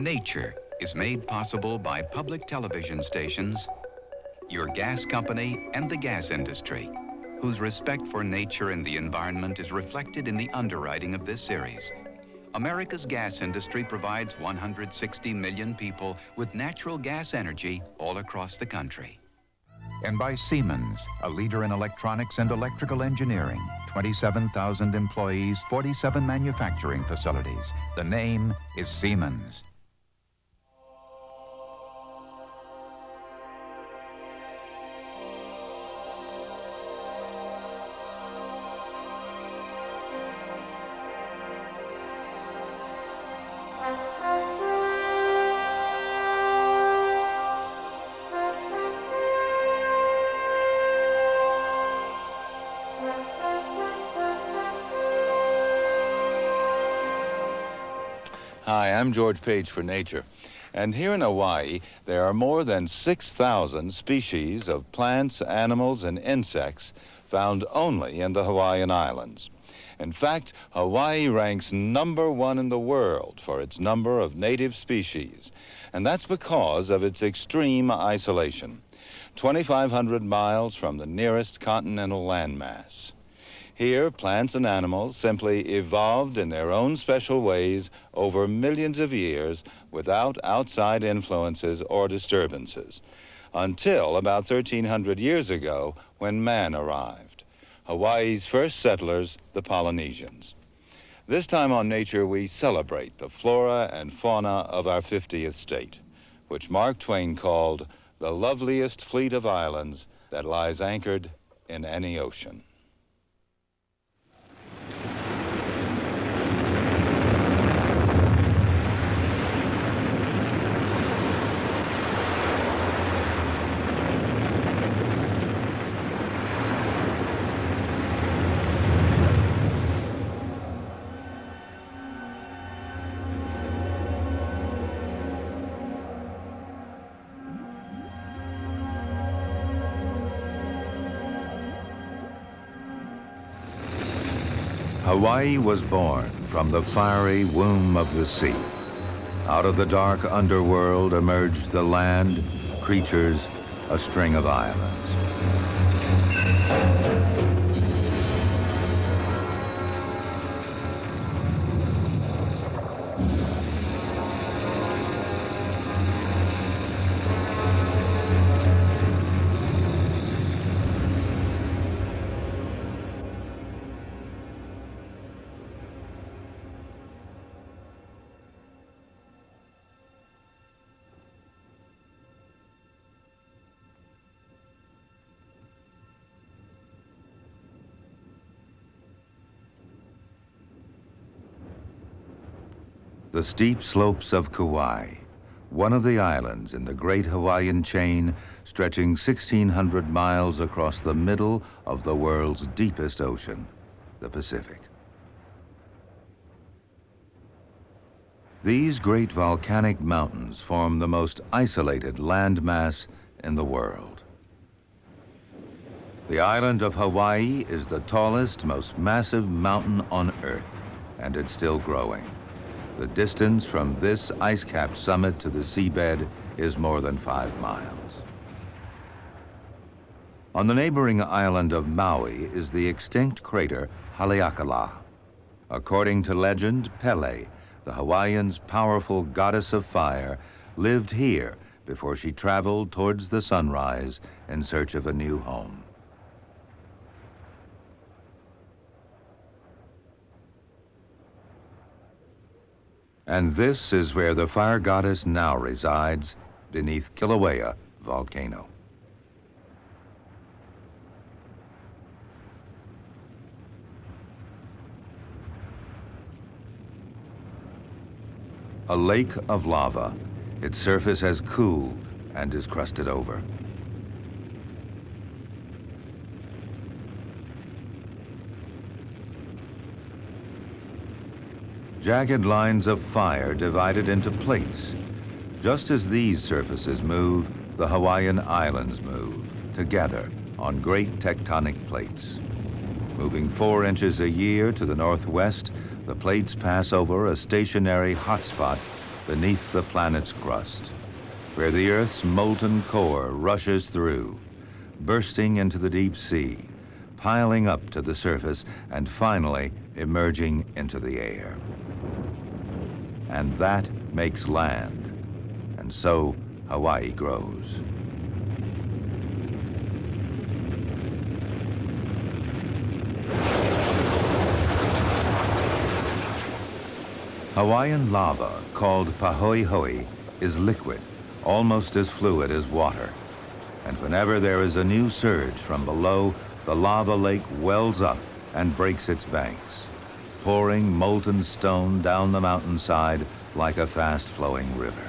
Nature is made possible by public television stations, your gas company, and the gas industry, whose respect for nature and the environment is reflected in the underwriting of this series. America's gas industry provides 160 million people with natural gas energy all across the country. And by Siemens, a leader in electronics and electrical engineering, 27,000 employees, 47 manufacturing facilities. The name is Siemens. Hi, I'm George Page for Nature. And here in Hawaii, there are more than 6,000 species of plants, animals, and insects found only in the Hawaiian Islands. In fact, Hawaii ranks #1 in the world for its number of native species, and that's because of its extreme isolation, 2,500 miles from the nearest continental landmass. Here, plants and animals simply evolved in their own special ways over millions of years without outside influences or disturbances, until about 1,300 years ago when man arrived, Hawaii's first settlers, the Polynesians. This time on Nature, we celebrate the flora and fauna of our 50th state, which Mark Twain called the loveliest fleet of islands that lies anchored in any ocean. Hawaii was born from the fiery womb of the sea. Out of the dark underworld emerged the land, creatures, a string of islands. The steep slopes of Kauai, one of the islands in the great Hawaiian chain stretching 1,600 miles across the middle of the world's deepest ocean, the Pacific. These great volcanic mountains form the most isolated landmass in the world. The island of Hawaii is the tallest, most massive mountain on Earth, and it's still growing. The distance from this ice-capped summit to the seabed is more than 5 miles. On the neighboring island of Maui is the extinct crater Haleakala. According to legend, Pele, the Hawaiians' powerful goddess of fire, lived here before she traveled towards the sunrise in search of a new home. And this is where the fire goddess now resides, beneath Kilauea volcano. A lake of lava. Its surface has cooled and is crusted over. Jagged lines of fire divided into plates. Just as these surfaces move, the Hawaiian Islands move, together on great tectonic plates. Moving 4 inches a year to the northwest, the plates pass over a stationary hotspot, beneath the planet's crust, where the Earth's molten core rushes through, bursting into the deep sea, piling up to the surface, and finally emerging into the air. And that makes land, and so Hawaii grows. Hawaiian lava, called pahoehoe, is liquid, almost as fluid as water. And whenever there is a new surge from below, the lava lake wells up and breaks its banks, pouring molten stone down the mountainside like a fast-flowing river.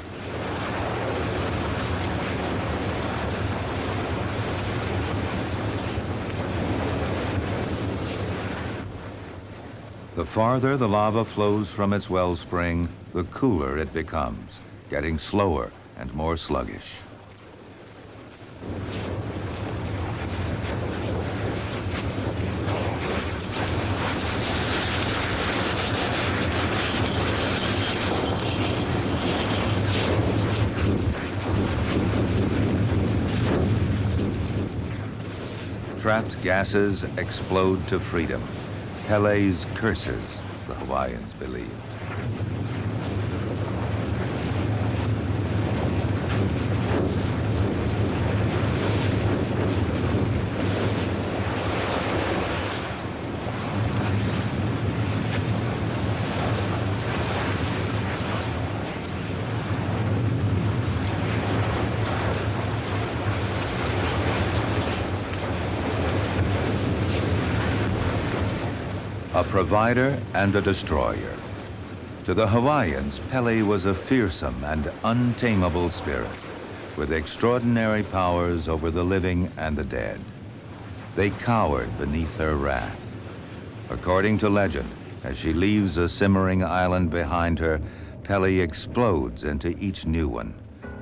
The farther the lava flows from its wellspring, the cooler it becomes, getting slower and more sluggish. Trapped gases explode to freedom. Pele's curses, the Hawaiians believed. A provider and a destroyer. To the Hawaiians, Pele was a fearsome and untamable spirit with extraordinary powers over the living and the dead. They cowered beneath her wrath. According to legend, as she leaves a simmering island behind her, Pele explodes into each new one,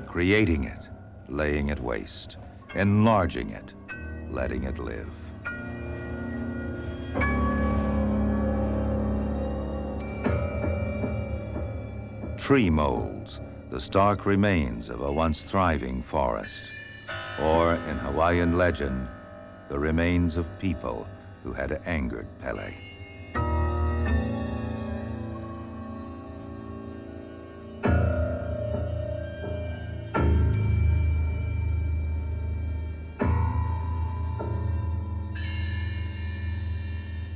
creating it, laying it waste, enlarging it, letting it live. Tree molds, the stark remains of a once thriving forest. Or, in Hawaiian legend, the remains of people who had angered Pele.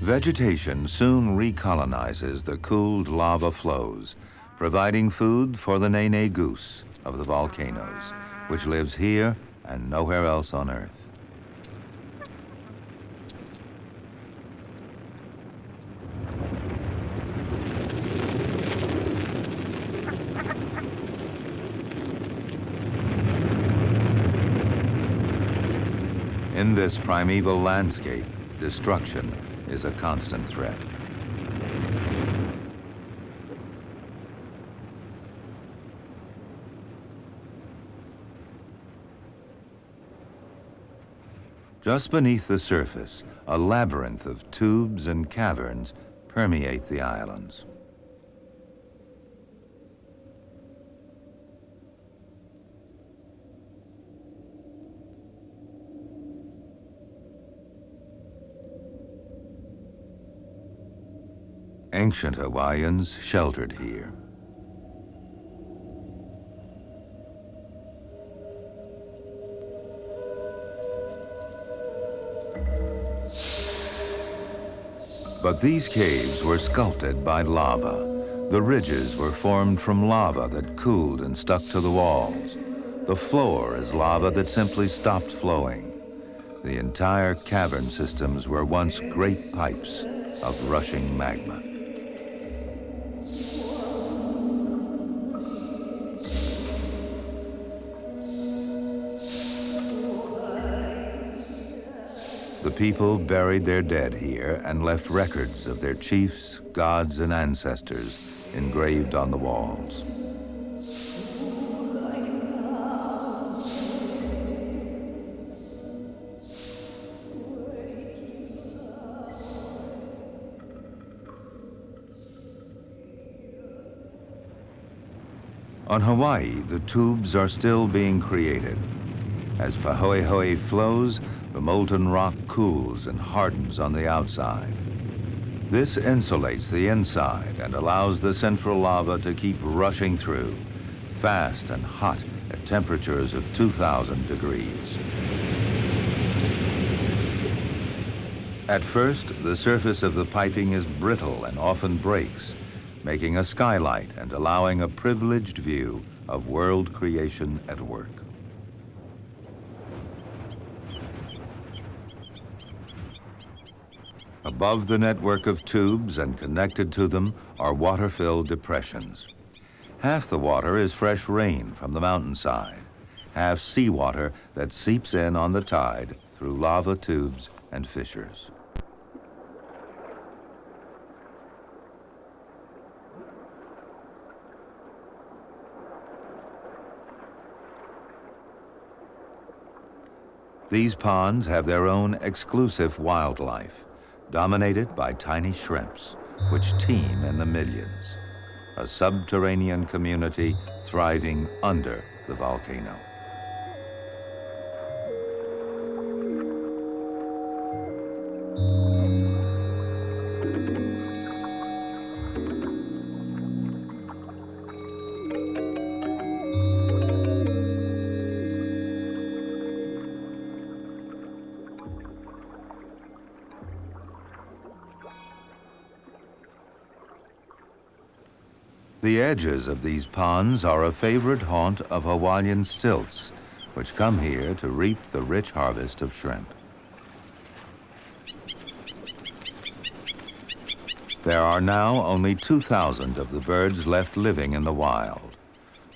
Vegetation soon recolonizes the cooled lava flows, providing food for the nene goose of the volcanoes, which lives here and nowhere else on Earth. In this primeval landscape, destruction is a constant threat. Just beneath the surface, a labyrinth of tubes and caverns permeate the islands. Ancient Hawaiians sheltered here. But these caves were sculpted by lava. The ridges were formed from lava that cooled and stuck to the walls. The floor is lava that simply stopped flowing. The entire cavern systems were once great pipes of rushing magma. The people buried their dead here and left records of their chiefs, gods, and ancestors engraved on the walls. On Hawaii, the tubes are still being created. As Pahoehoe flows, the molten rock cools and hardens on the outside. This insulates the inside and allows the central lava to keep rushing through, fast and hot at temperatures of 2,000 degrees. At first, the surface of the piping is brittle and often breaks, making a skylight and allowing a privileged view of world creation at work. Above the network of tubes and connected to them are water-filled depressions. Half the water is fresh rain from the mountainside, half seawater that seeps in on the tide through lava tubes and fissures. These ponds have their own exclusive wildlife, dominated by tiny shrimps, which teem in the millions, a subterranean community thriving under the volcano. The edges of these ponds are a favorite haunt of Hawaiian stilts, which come here to reap the rich harvest of shrimp. There are now only 2,000 of the birds left living in the wild.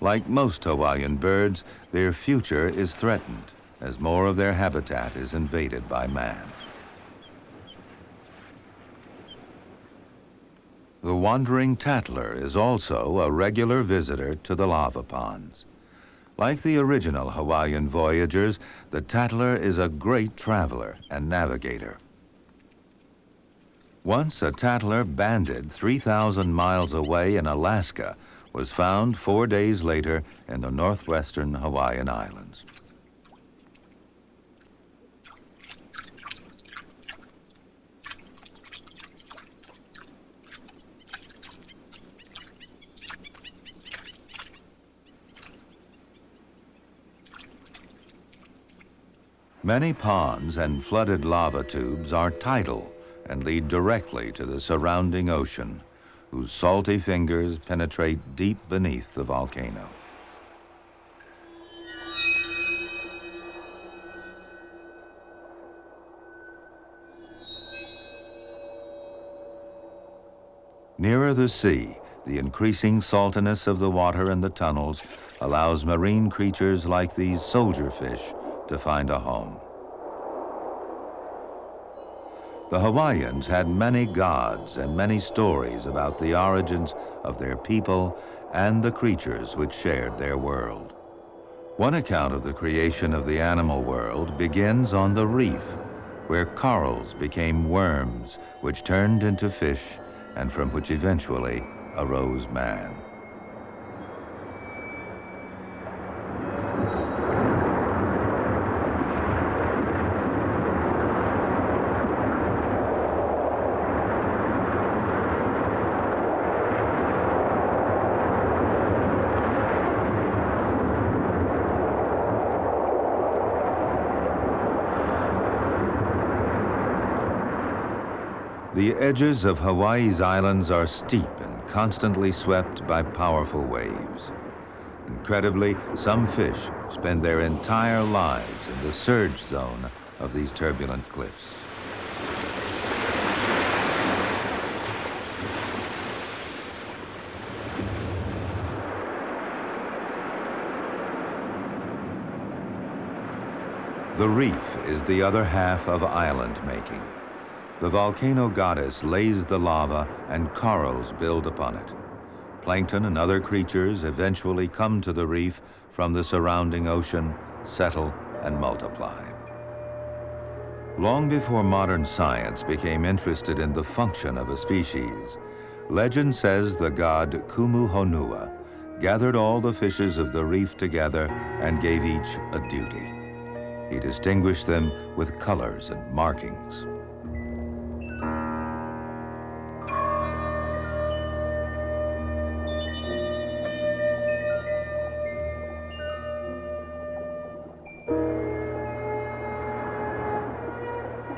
Like most Hawaiian birds, their future is threatened as more of their habitat is invaded by man. The wandering tattler is also a regular visitor to the lava ponds. Like the original Hawaiian voyagers, the tattler is a great traveler and navigator. Once a tattler banded 3,000 miles away in Alaska was found 4 days later in the northwestern Hawaiian Islands. Many ponds and flooded lava tubes are tidal and lead directly to the surrounding ocean, whose salty fingers penetrate deep beneath the volcano. Nearer the sea, the increasing saltiness of the water in the tunnels allows marine creatures like these soldier fish to find a home. The Hawaiians had many gods and many stories about the origins of their people and the creatures which shared their world. One account of the creation of the animal world begins on the reef, where corals became worms, which turned into fish, and from which eventually arose man. The edges of Hawaii's islands are steep and constantly swept by powerful waves. Incredibly, some fish spend their entire lives in the surge zone of these turbulent cliffs. The reef is the other half of island making. The volcano goddess lays the lava and corals build upon it. Plankton and other creatures eventually come to the reef from the surrounding ocean, settle, and multiply. Long before modern science became interested in the function of a species, legend says the god Kumuhonua gathered all the fishes of the reef together and gave each a duty. He distinguished them with colors and markings.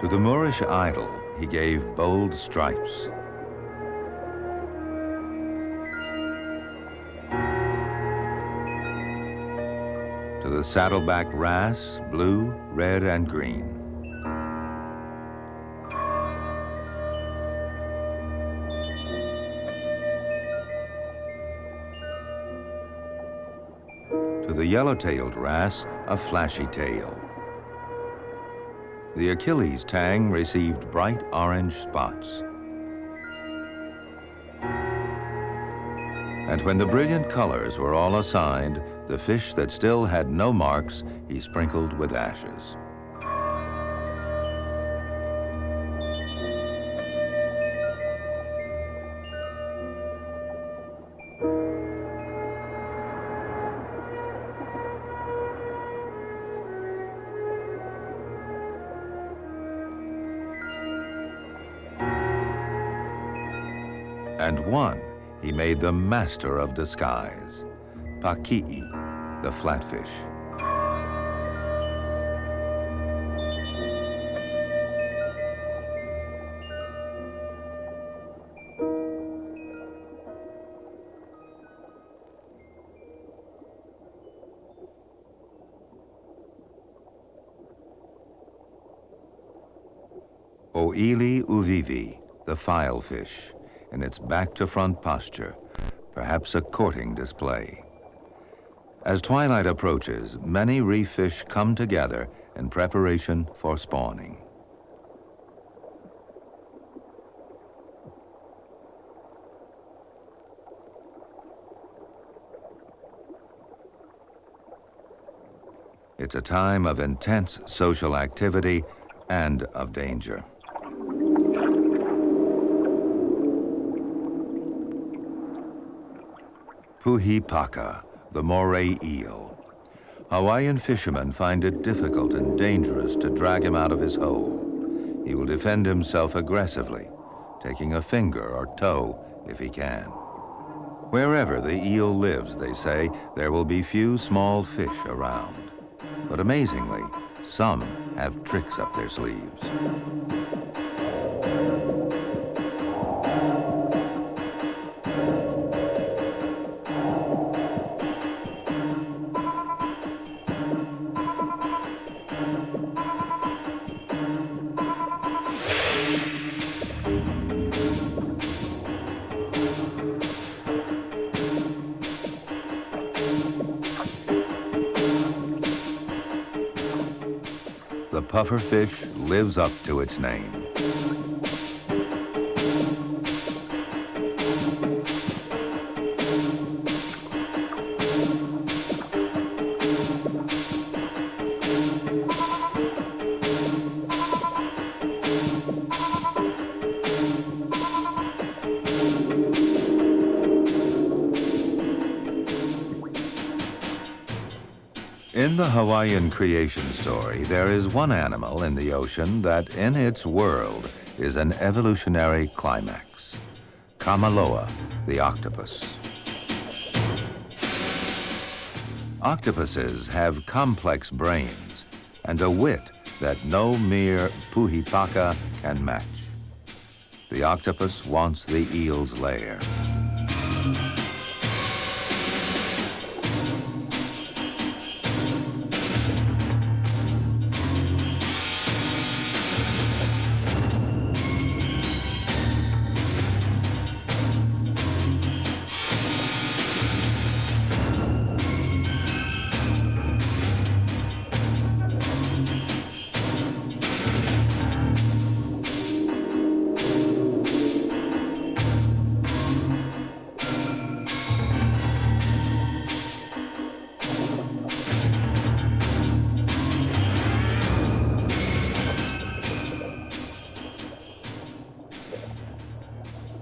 To the Moorish idol, he gave bold stripes. To the saddleback wrasse, blue, red, and green. To the yellow-tailed wrasse, a flashy tail. The Achilles tang received bright orange spots. And when the brilliant colors were all assigned, the fish that still had no marks, he sprinkled with ashes. And one he made the master of disguise, Paki'i, the flatfish. O'ili uvivi, the filefish, in its back-to-front posture, perhaps a courting display. As twilight approaches, many reef fish come together in preparation for spawning. It's a time of intense social activity and of danger. Puhipaka, the moray eel. Hawaiian fishermen find it difficult and dangerous to drag him out of his hole. He will defend himself aggressively, taking a finger or toe if he can. Wherever the eel lives, they say, there will be few small fish around. But amazingly, some have tricks up their sleeves. The pufferfish lives up to its name. In the Hawaiian creation story, there is one animal in the ocean that in its world is an evolutionary climax. Kamaloa, the octopus. Octopuses have complex brains and a wit that no mere puhipaka can match. The octopus wants the eel's lair.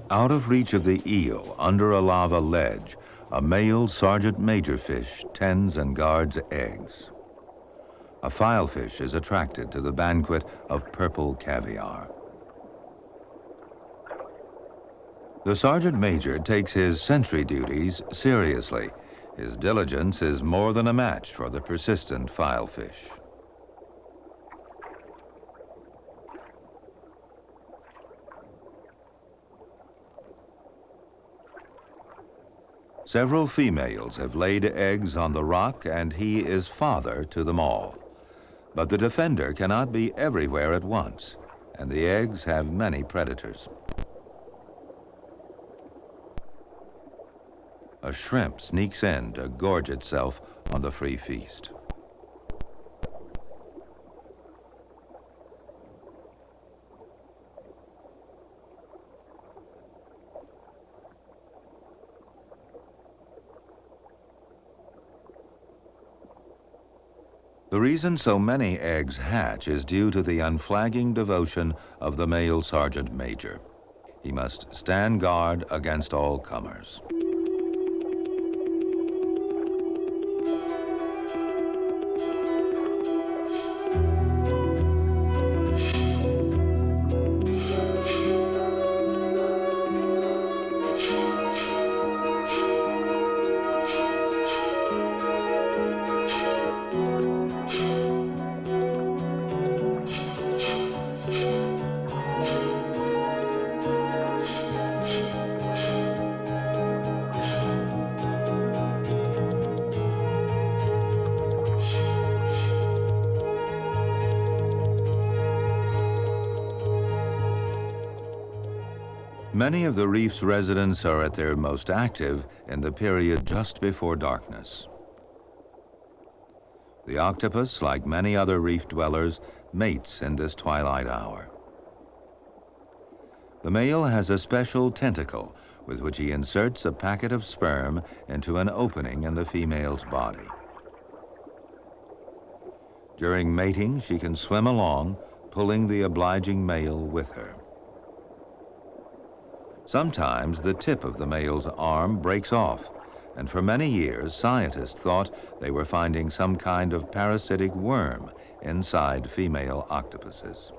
Out of reach of the eel, under a lava ledge, a male sergeant major fish tends and guards eggs. A filefish is attracted to the banquet of purple caviar. The sergeant major takes his sentry duties seriously. His diligence is more than a match for the persistent filefish. Several females have laid eggs on the rock, and he is father to them all. But the defender cannot be everywhere at once, and the eggs have many predators. A shrimp sneaks in to gorge itself on the free feast. The reason so many eggs hatch is due to the unflagging devotion of the male sergeant major. He must stand guard against all comers. Many of the reef's residents are at their most active in the period just before darkness. The octopus, like many other reef dwellers, mates in this twilight hour. The male has a special tentacle with which he inserts a packet of sperm into an opening in the female's body. During mating, she can swim along, pulling the obliging male with her. Sometimes the tip of the male's arm breaks off, and for many years scientists thought they were finding some kind of parasitic worm inside female octopuses.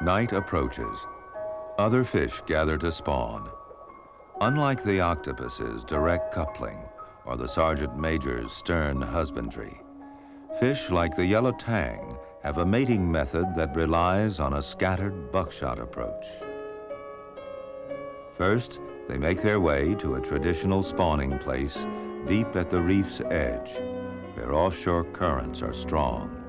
Night approaches. Other fish gather to spawn. Unlike the octopus's direct coupling or the sergeant major's stern husbandry, fish like the yellow tang have a mating method that relies on a scattered buckshot approach. First, they make their way to a traditional spawning place deep at the reef's edge, where offshore currents are strong.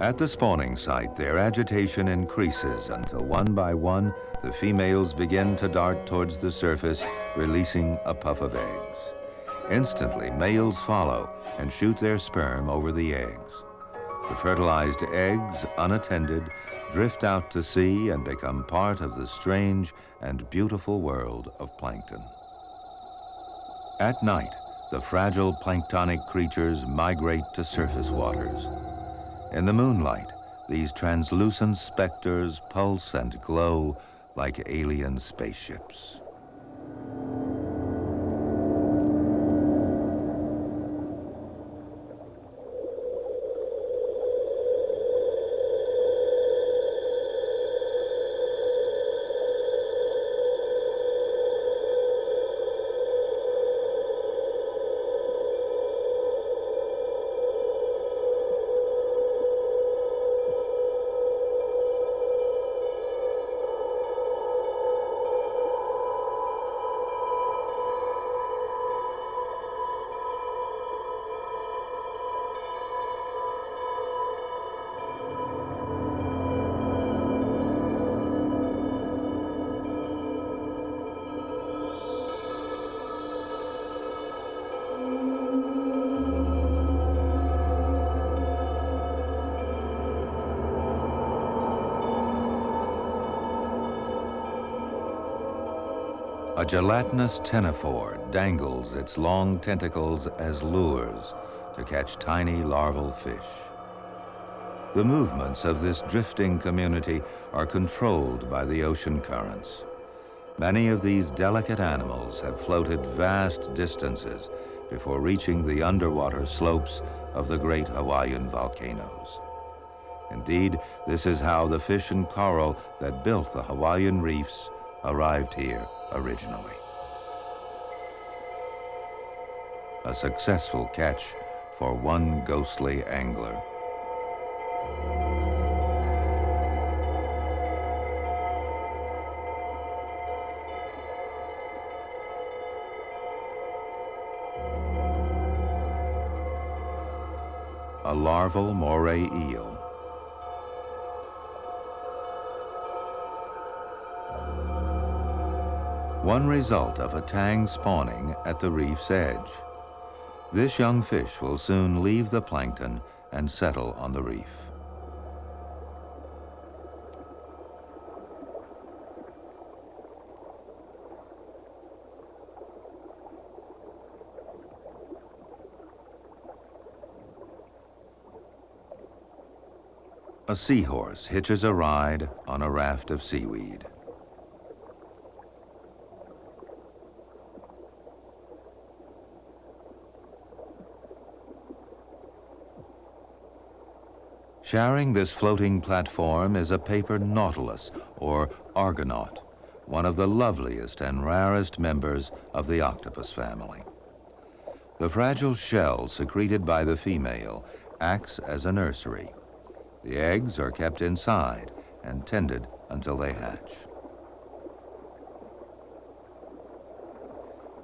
At the spawning site, their agitation increases until one by one, the females begin to dart towards the surface, releasing a puff of eggs. Instantly, males follow and shoot their sperm over the eggs. The fertilized eggs, unattended, drift out to sea and become part of the strange and beautiful world of plankton. At night, the fragile planktonic creatures migrate to surface waters. In the moonlight, these translucent specters pulse and glow like alien spaceships. A gelatinous ctenophore dangles its long tentacles as lures to catch tiny larval fish. The movements of this drifting community are controlled by the ocean currents. Many of these delicate animals have floated vast distances before reaching the underwater slopes of the great Hawaiian volcanoes. Indeed, this is how the fish and coral that built the Hawaiian reefs arrived here originally. A successful catch for one ghostly angler. A larval moray eel. One result of a tang spawning at the reef's edge. This young fish will soon leave the plankton and settle on the reef. A seahorse hitches a ride on a raft of seaweed. Sharing this floating platform is a paper nautilus, or argonaut, one of the loveliest and rarest members of the octopus family. The fragile shell secreted by the female acts as a nursery. The eggs are kept inside and tended until they hatch.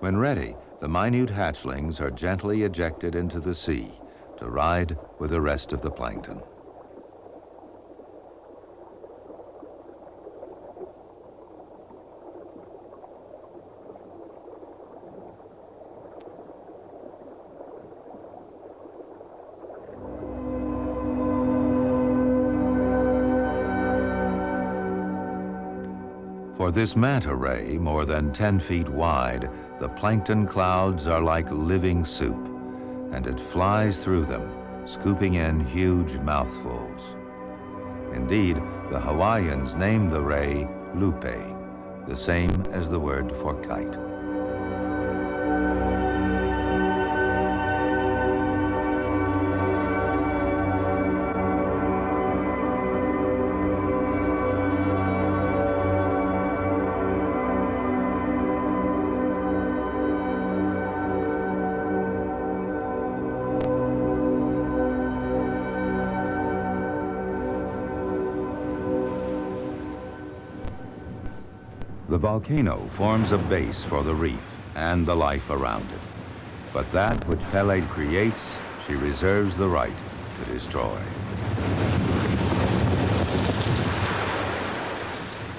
When ready, the minute hatchlings are gently ejected into the sea to ride with the rest of the plankton. For this manta ray, more than 10 feet wide, the plankton clouds are like living soup, and it flies through them, scooping in huge mouthfuls. Indeed, the Hawaiians named the ray lupe, the same as the word for kite. The volcano forms a base for the reef and the life around it. But that which Pele creates, she reserves the right to destroy.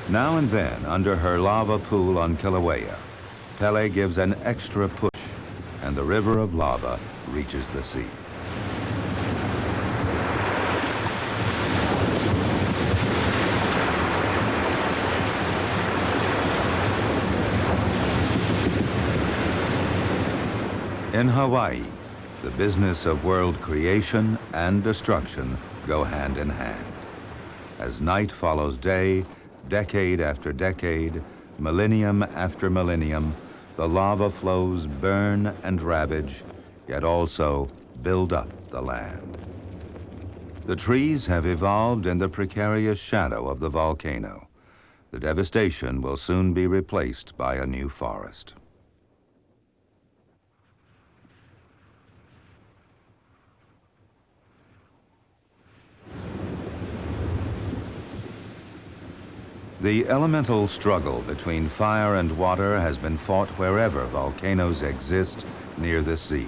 Now and then, under her lava pool on Kilauea, Pele gives an extra push, and the river of lava reaches the sea. In Hawaii, the business of world creation and destruction go hand in hand. As night follows day, decade after decade, millennium after millennium, the lava flows burn and ravage, yet also build up the land. The trees have evolved in the precarious shadow of the volcano. The devastation will soon be replaced by a new forest. The elemental struggle between fire and water has been fought wherever volcanoes exist near the sea.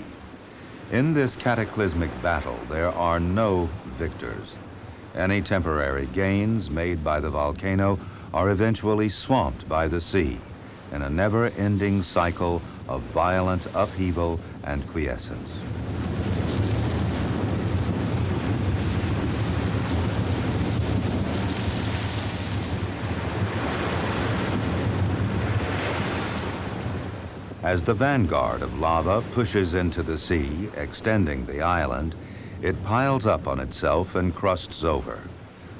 In this cataclysmic battle, there are no victors. Any temporary gains made by the volcano are eventually swamped by the sea in a never-ending cycle of violent upheaval and quiescence. As the vanguard of lava pushes into the sea, extending the island, it piles up on itself and crusts over.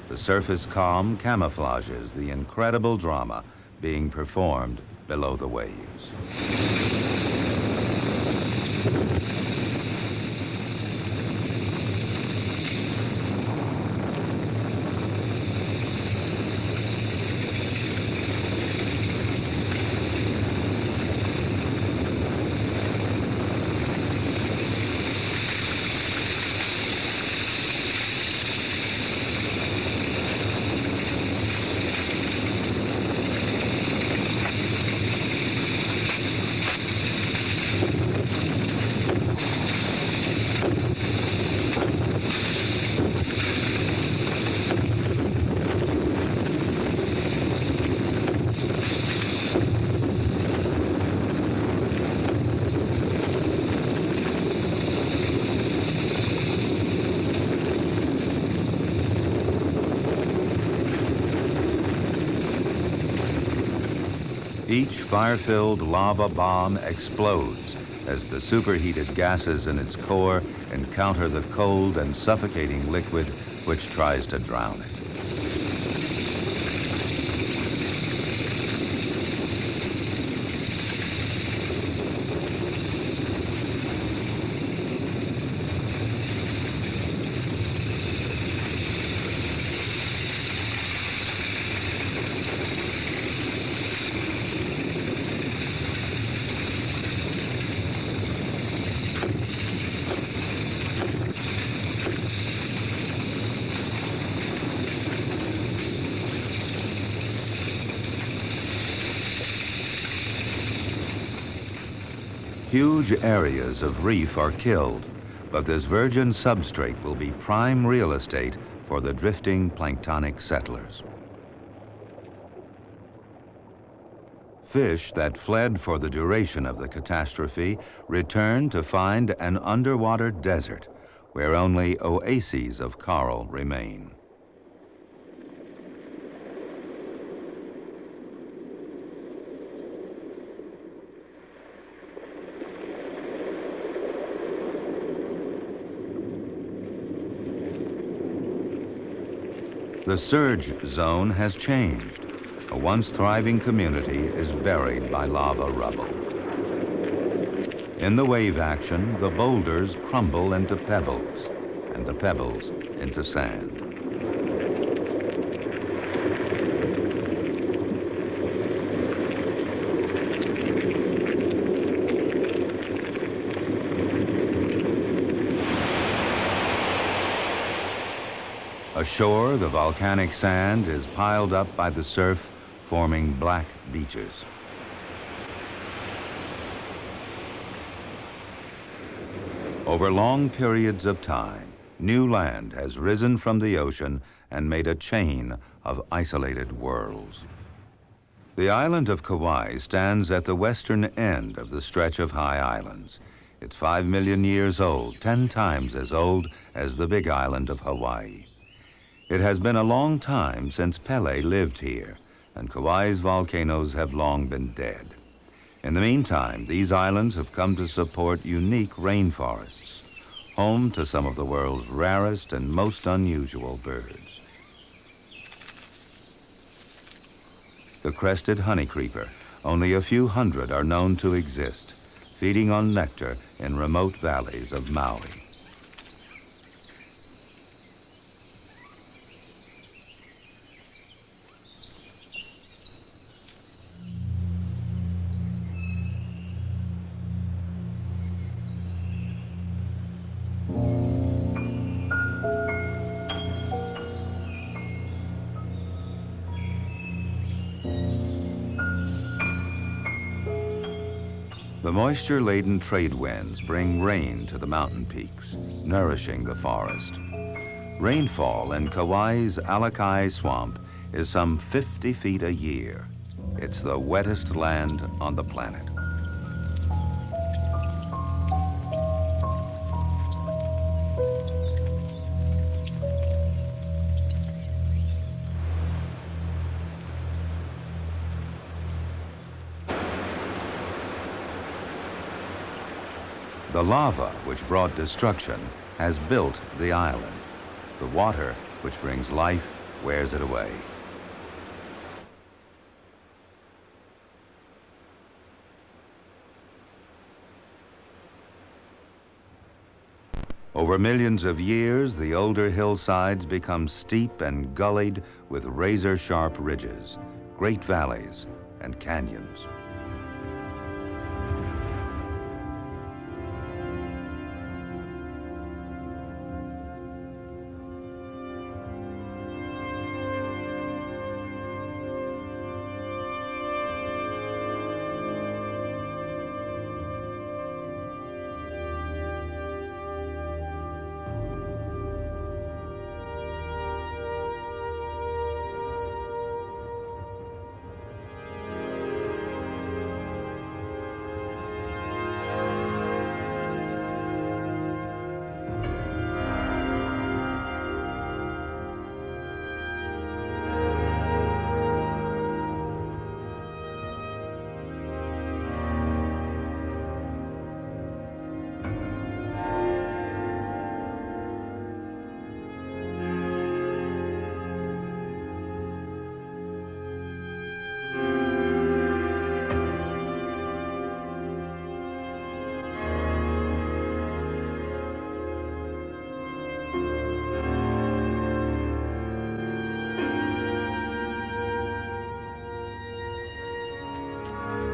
The surface calm camouflages the incredible drama being performed below the waves. Each fire-filled lava bomb explodes as the superheated gases in its core encounter the cold and suffocating liquid which tries to drown it. Huge areas of reef are killed, but this virgin substrate will be prime real estate for the drifting planktonic settlers. Fish that fled for the duration of the catastrophe return to find an underwater desert where only oases of coral remain. The surge zone has changed. A once thriving community is buried by lava rubble. In the wave action, the boulders crumble into pebbles, and the pebbles into sand. Ashore, the volcanic sand is piled up by the surf, forming black beaches. Over long periods of time, new land has risen from the ocean and made a chain of isolated worlds. The island of Kauai stands at the western end of the stretch of high islands. It's 5 million years old, 10 times as old as the big island of Hawaii. It has been a long time since Pele lived here, and Kauai's volcanoes have long been dead. In the meantime, these islands have come to support unique rainforests, home to some of the world's rarest and most unusual birds. The crested honeycreeper, only a few hundred are known to exist, feeding on nectar in remote valleys of Maui. The moisture-laden trade winds bring rain to the mountain peaks, nourishing the forest. Rainfall in Kauai's Alakai Swamp is some 50 feet a year. It's the wettest land on the planet. The lava, which brought destruction, has built the island. The water, which brings life, wears it away. Over millions of years, the older hillsides become steep and gullied with razor-sharp ridges, great valleys, and canyons.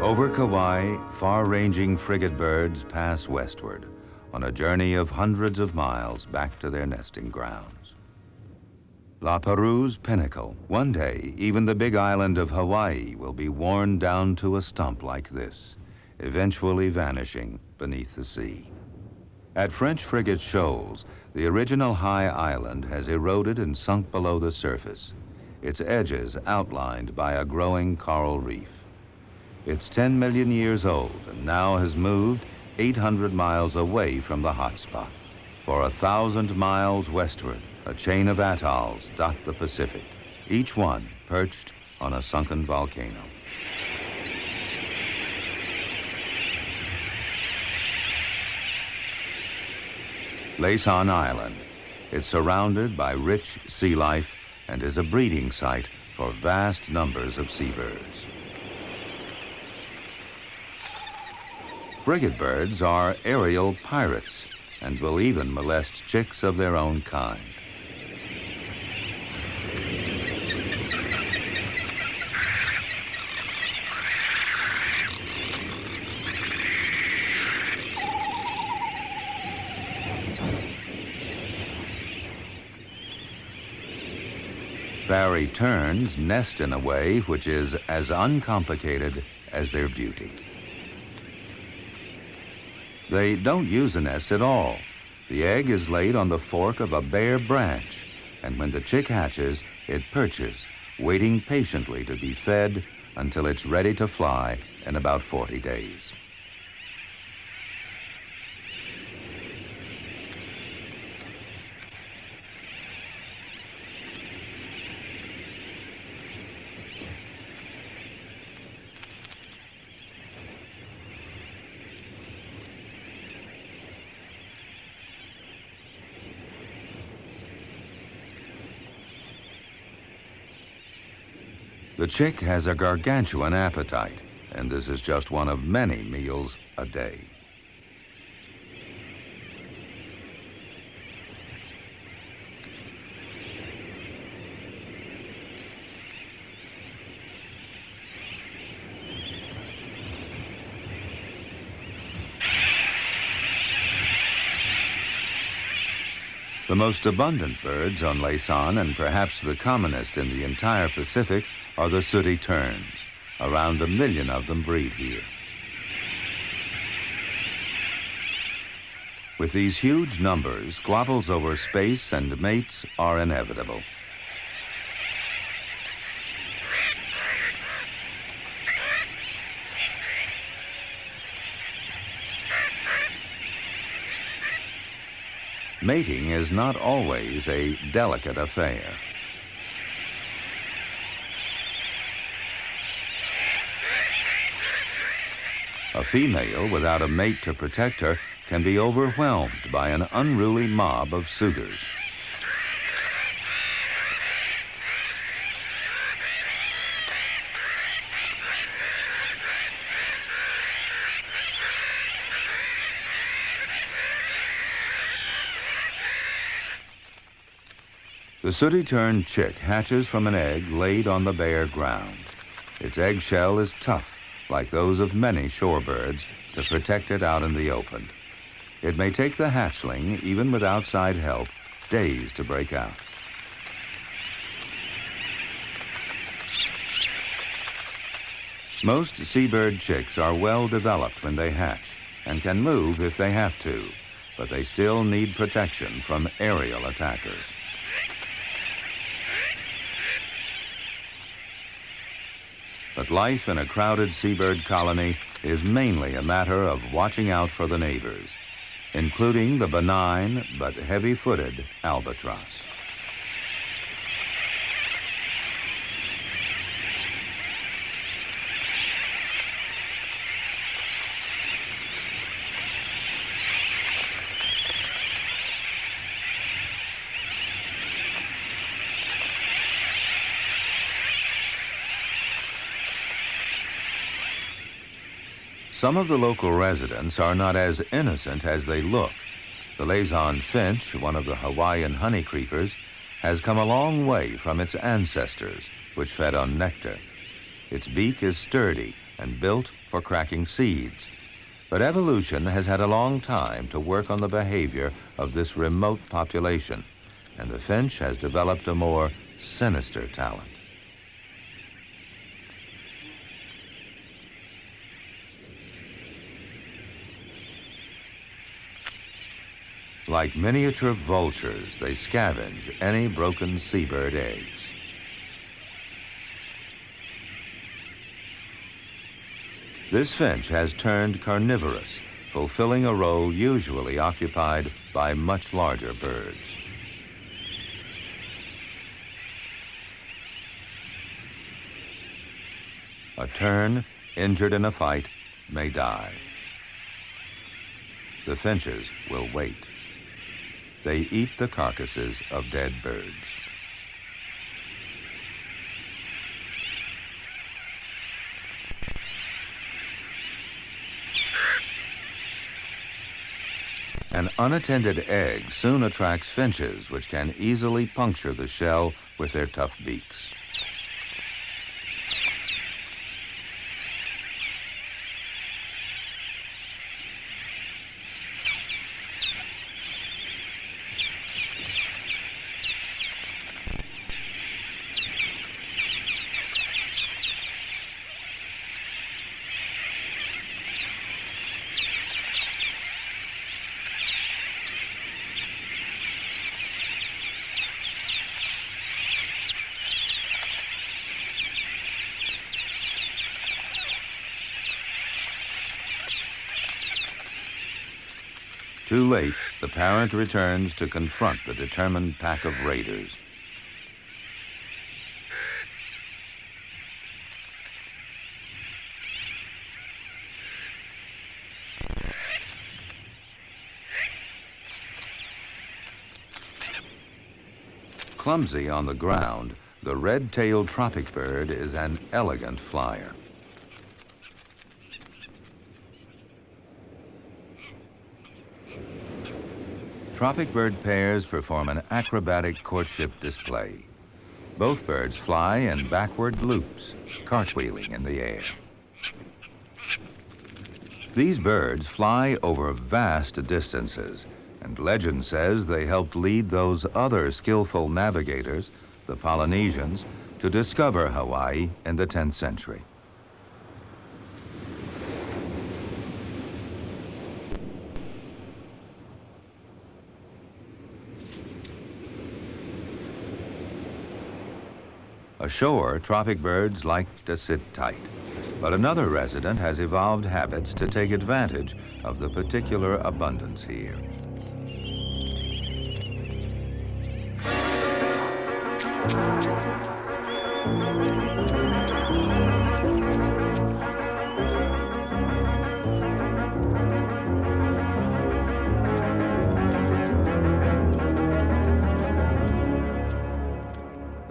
Over Kauai, far-ranging frigate birds pass westward on a journey of hundreds of miles back to their nesting grounds. La Perouse's pinnacle. One day, even the big island of Hawaii will be worn down to a stump like this, eventually vanishing beneath the sea. At French frigate Shoals, the original high island has eroded and sunk below the surface, its edges outlined by a growing coral reef. It's 10 million years old and now has moved 800 miles away from the hotspot. For 1,000 miles westward, a chain of atolls dot the Pacific, each one perched on a sunken volcano. Laysan Island. It's surrounded by rich sea life and is a breeding site for vast numbers of seabirds. Frigate birds are aerial pirates and will even molest chicks of their own kind. Fairy terns nest in a way which is as uncomplicated as their beauty. They don't use a nest at all. The egg is laid on the fork of a bare branch, and when the chick hatches, it perches, waiting patiently to be fed until it's ready to fly in about 40 days. The chick has a gargantuan appetite, and this is just one of many meals a day. The most abundant birds on Laysan, and perhaps the commonest in the entire Pacific, are the sooty terns. Around 1 million of them breed here. With these huge numbers, squabbles over space and mates are inevitable. Mating is not always a delicate affair. A female without a mate to protect her can be overwhelmed by an unruly mob of suitors. The sooty-turned chick hatches from an egg laid on the bare ground. Its eggshell is tough, like those of many shorebirds, to protect it out in the open. It may take the hatchling, even with outside help, days to break out. Most seabird chicks are well developed when they hatch and can move if they have to, but they still need protection from aerial attackers. But life in a crowded seabird colony is mainly a matter of watching out for the neighbors, including the benign but heavy-footed albatross. Some of the local residents are not as innocent as they look. The Laysan finch, one of the Hawaiian honey creepers, has come a long way from its ancestors, which fed on nectar. Its beak is sturdy and built for cracking seeds. But evolution has had a long time to work on the behavior of this remote population, and the finch has developed a more sinister talent. Like miniature vultures, they scavenge any broken seabird eggs. This finch has turned carnivorous, fulfilling a role usually occupied by much larger birds. A tern, injured in a fight, may die. The finches will wait. They eat the carcasses of dead birds. An unattended egg soon attracts finches, which can easily puncture the shell with their tough beaks. Too late, the parent returns to confront the determined pack of raiders. Clumsy on the ground, the red-tailed tropic bird is an elegant flyer. Tropic bird pairs perform an acrobatic courtship display. Both birds fly in backward loops, cartwheeling in the air. These birds fly over vast distances, and legend says they helped lead those other skillful navigators, the Polynesians, to discover Hawaii in the 10th century. Ashore, tropic birds like to sit tight, but another resident has evolved habits to take advantage of the particular abundance here.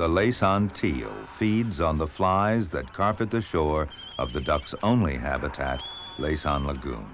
The Laysan teal feeds on the flies that carpet the shore of the duck's only habitat, Laysan Lagoon.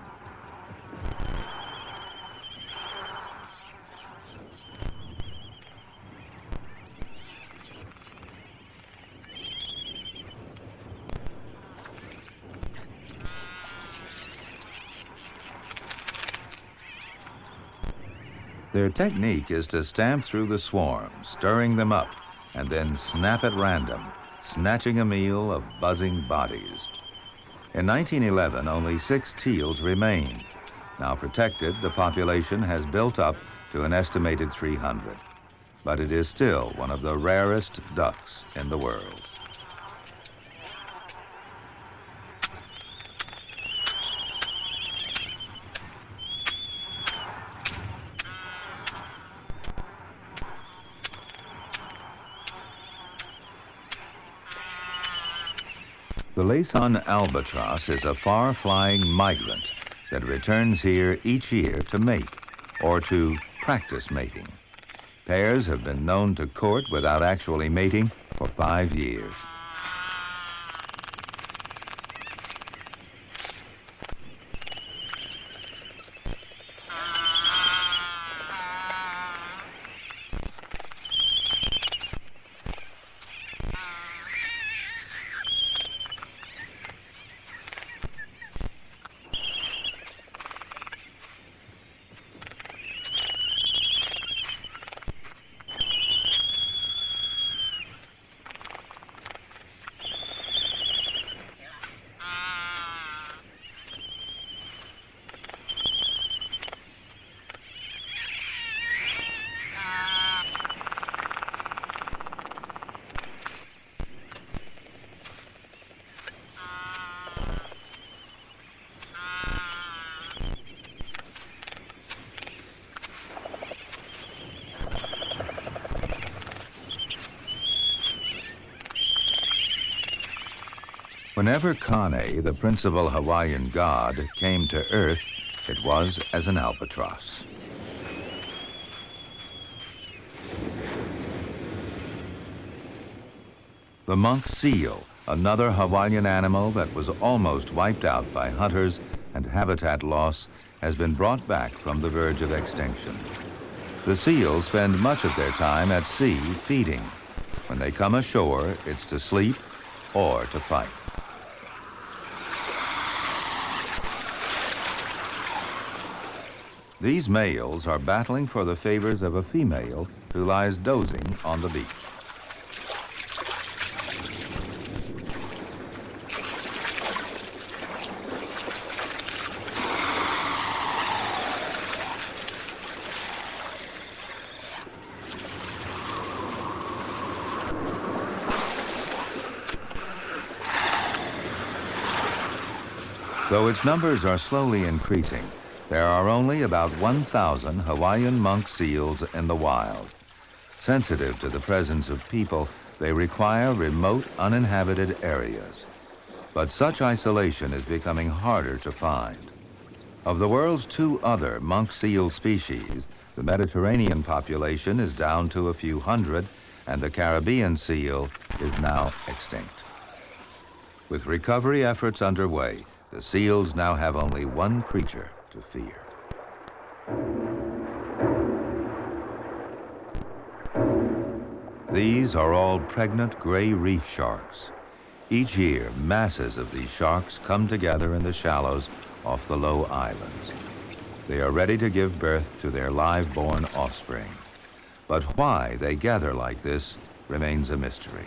Their technique is to stamp through the swarm, stirring them up, and then snap at random, snatching a meal of buzzing bodies. In 1911, only 6 teals remained. Now protected, the population has built up to an estimated 300. But it is still one of the rarest ducks in the world. The Laysan albatross is a far-flying migrant that returns here each year to mate or to practice mating. Pairs have been known to court without actually mating for 5 years. Whenever Kane, the principal Hawaiian god, came to Earth, it was as an albatross. The monk seal, another Hawaiian animal that was almost wiped out by hunters and habitat loss, has been brought back from the verge of extinction. The seals spend much of their time at sea feeding. When they come ashore, it's to sleep or to fight. These males are battling for the favors of a female who lies dozing on the beach. Though its numbers are slowly increasing, there are only about 1,000 Hawaiian monk seals in the wild. Sensitive to the presence of people, they require remote, uninhabited areas. But such isolation is becoming harder to find. Of the world's 2 other monk seal species, the Mediterranean population is down to a few hundred, and the Caribbean seal is now extinct. With recovery efforts underway, the seals now have only one creature to fear. These are all pregnant gray reef sharks. Each year, masses of these sharks come together in the shallows off the low islands. They are ready to give birth to their live-born offspring. But why they gather like this remains a mystery.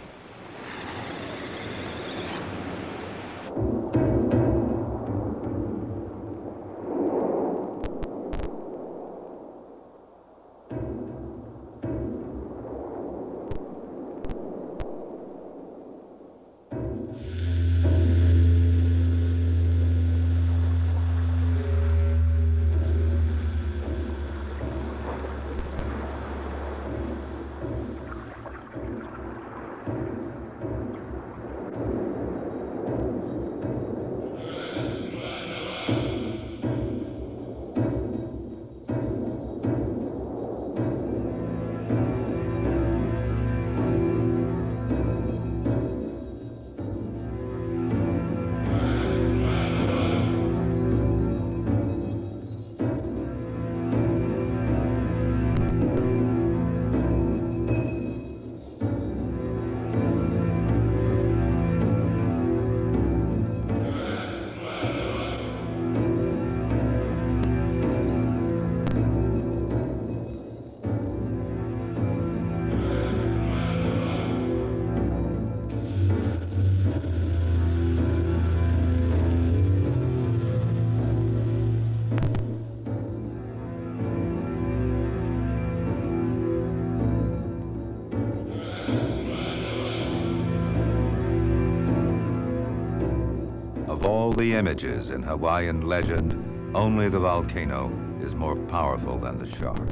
Of all the images in Hawaiian legend, only the volcano is more powerful than the shark.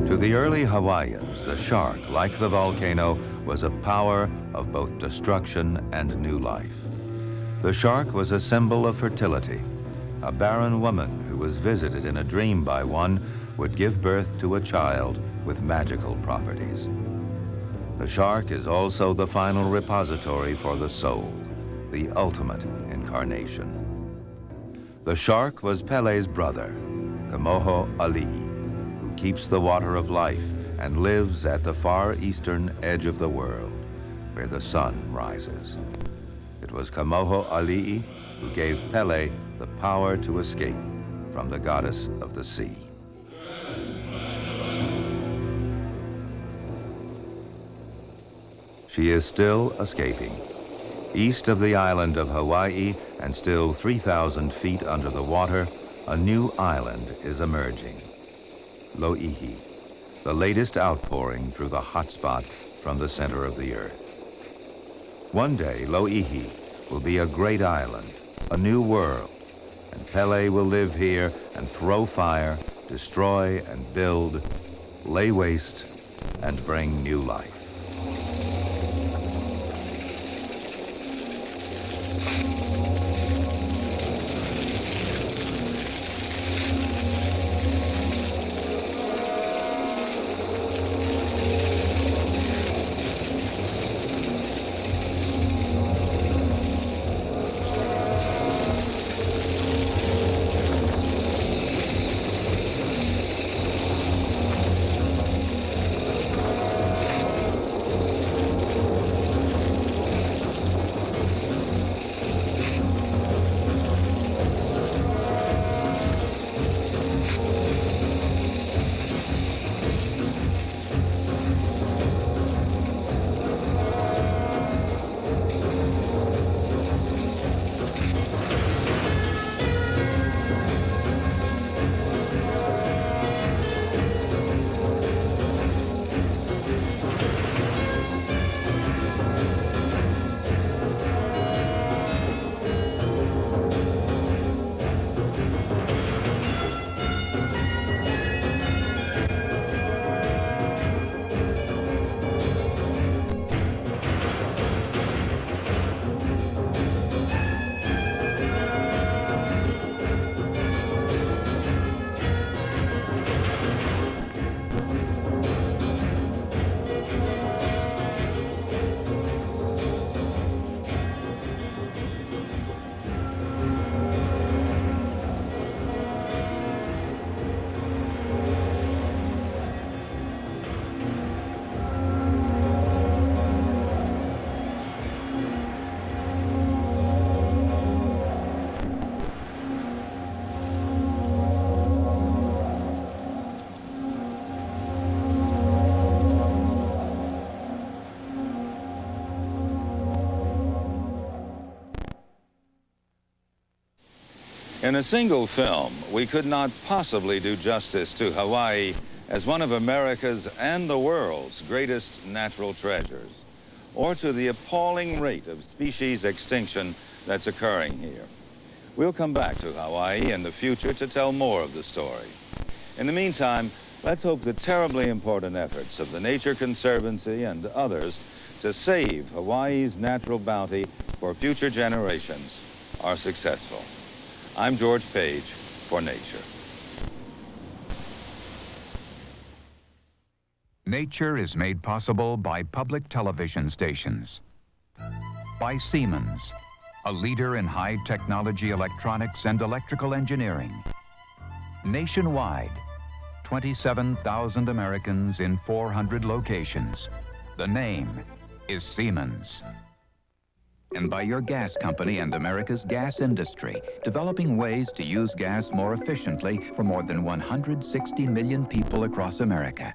To the early Hawaiians, the shark, like the volcano, was a power of both destruction and new life. The shark was a symbol of fertility. A barren woman who was visited in a dream by one would give birth to a child with magical properties. The shark is also the final repository for the soul, the ultimate incarnation. The shark was Pele's brother, Kamoho Ali'i, who keeps the water of life and lives at the far eastern edge of the world, where the sun rises. It was Kamoho Ali'i who gave Pele the power to escape from the goddess of the sea. She is still escaping. East of the island of Hawaii and still 3,000 feet under the water, a new island is emerging. Lo'ihi, the latest outpouring through the hot spot from the center of the earth. One day, Lo'ihi will be a great island, a new world, and Pele will live here and throw fire, destroy and build, lay waste, and bring new life. In a single film, we could not possibly do justice to Hawaii as one of America's and the world's greatest natural treasures, or to the appalling rate of species extinction that's occurring here. We'll come back to Hawaii in the future to tell more of the story. In the meantime, let's hope the terribly important efforts of the Nature Conservancy and others to save Hawaii's natural bounty for future generations are successful. I'm George Page for Nature. Nature is made possible by public television stations, by Siemens, a leader in high-technology electronics and electrical engineering. Nationwide, 27,000 Americans in 400 locations. The name is Siemens. And by your gas company and America's gas industry, developing ways to use gas more efficiently for more than 160 million people across America.